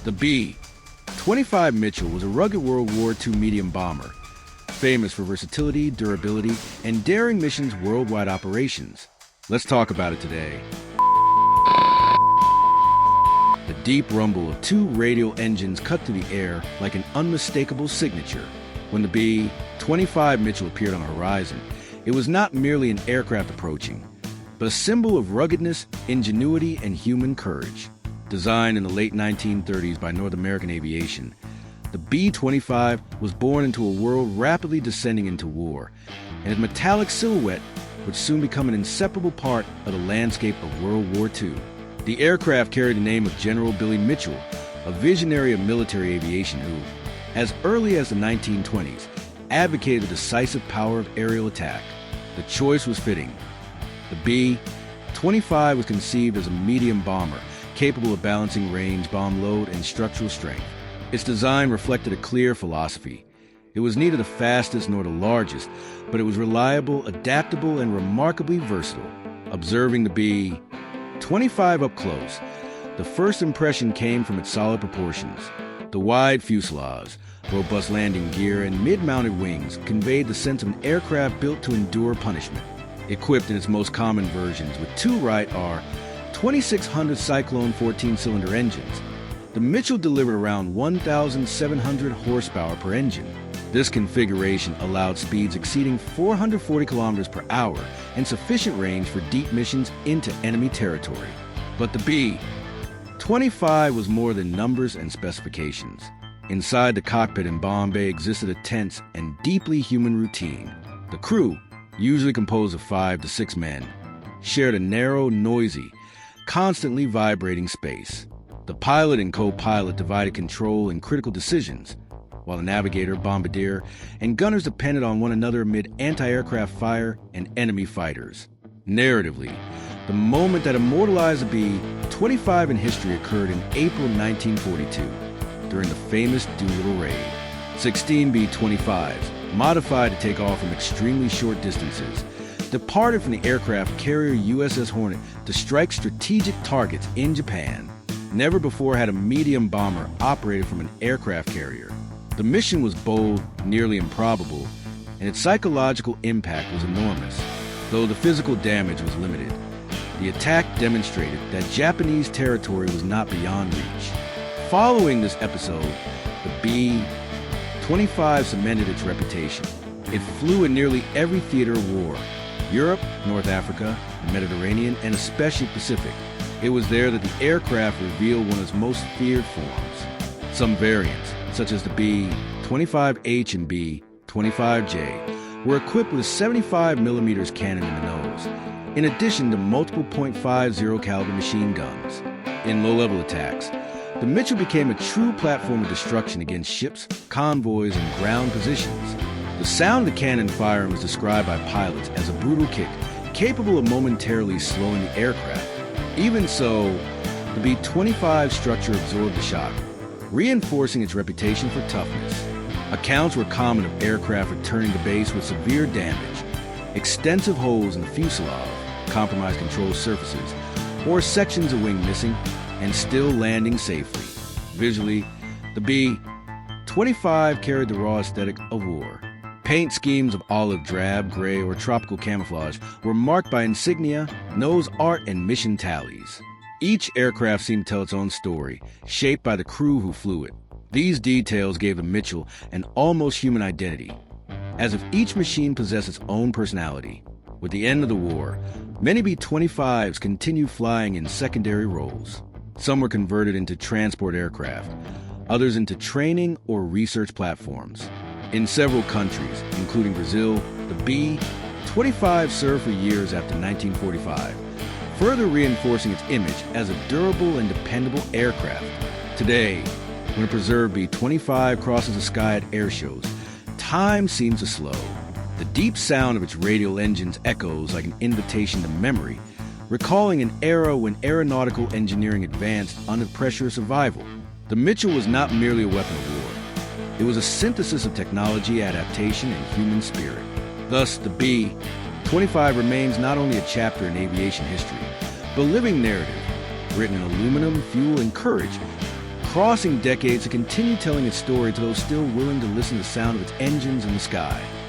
The B-25 Mitchell was a rugged World War II medium bomber, famous for versatility, durability, and daring missions worldwide operations. Let's talk about it today. The deep rumble of two radial engines cut through the air like an unmistakable signature. When the B-25 Mitchell appeared on the horizon, it was not merely an aircraft approaching, but a symbol of ruggedness, ingenuity, and human courage. Designed in the late 1930s by North American Aviation, the B-25 was born into a world rapidly descending into war, and its metallic silhouette would soon become an inseparable part of the landscape of World War II. The aircraft carried the name of General Billy Mitchell, a visionary of military aviation who, as early as the 1920s, advocated the decisive power of aerial attack. The choice was fitting. The B-25 was conceived as a medium bomber, capable of balancing range, bomb load, and structural strength. Its design reflected a clear philosophy. It was neither the fastest nor the largest, but it was reliable, adaptable, and remarkably versatile. Observing the B-25 up close, the first impression came from its solid proportions. The wide fuselage, robust landing gear, and mid-mounted wings conveyed the sense of an aircraft built to endure punishment. Equipped in its most common versions with two Wright R 2600 Cyclone 14-cylinder engines, the Mitchell delivered around 1,700 horsepower per engine. This configuration allowed speeds exceeding 440 kilometers per hour and sufficient range for deep missions into enemy territory. But the B-25 was more than numbers and specifications. Inside the cockpit and bomb bay existed a tense and deeply human routine. The crew, usually composed of 5 to 6 men, shared a narrow, noisy, constantly vibrating space. The pilot and co-pilot divided control and critical decisions, while the navigator, bombardier, and gunners depended on one another amid anti-aircraft fire and enemy fighters. Narratively, the moment that immortalized the B-25 in history occurred in April 1942, during the famous Doolittle raid. 16 B-25s, modified to take off from extremely short distances, departed from the aircraft carrier USS Hornet to strike strategic targets in Japan. Never before had a medium bomber operated from an aircraft carrier. The mission was bold, nearly improbable, and its psychological impact was enormous. Though the physical damage was limited, the attack demonstrated that Japanese territory was not beyond reach. Following this episode, the B-25 cemented its reputation. It flew in nearly every theater of war: Europe, North Africa, the Mediterranean, and especially Pacific. It was there that the aircraft revealed one of its most feared forms. Some variants, such as the B-25H and B-25J, were equipped with a 75mm cannon in the nose, in addition to multiple .50 caliber machine guns. In low-level attacks, the Mitchell became a true platform of destruction against ships, convoys, and ground positions. The sound of the cannon firing was described by pilots as a brutal kick, capable of momentarily slowing the aircraft. Even so, the B-25 structure absorbed the shock, reinforcing its reputation for toughness. Accounts were common of aircraft returning to base with severe damage, extensive holes in the fuselage, compromised control surfaces, or sections of wing missing, and still landing safely. Visually, the B-25 carried the raw aesthetic of war. Paint schemes of olive, drab, gray, or tropical camouflage were marked by insignia, nose art, and mission tallies. Each aircraft seemed to tell its own story, shaped by the crew who flew it. These details gave the Mitchell an almost human identity, as if each machine possessed its own personality. With the end of the war, many B-25s continued flying in secondary roles. Some were converted into transport aircraft, others into training or research platforms. In several countries, including Brazil, the B-25 served for years after 1945, further reinforcing its image as a durable and dependable aircraft. Today, when a preserved B-25 crosses the sky at air shows, time seems to slow. The deep sound of its radial engines echoes like an invitation to memory, recalling an era when aeronautical engineering advanced under pressure of survival. The Mitchell was not merely a weapon of war. It was a synthesis of technology, adaptation, and human spirit. Thus, the B-25 remains not only a chapter in aviation history, but a living narrative, written in aluminum, fuel, and courage, crossing decades to continue telling its story to those still willing to listen to the sound of its engines in the sky.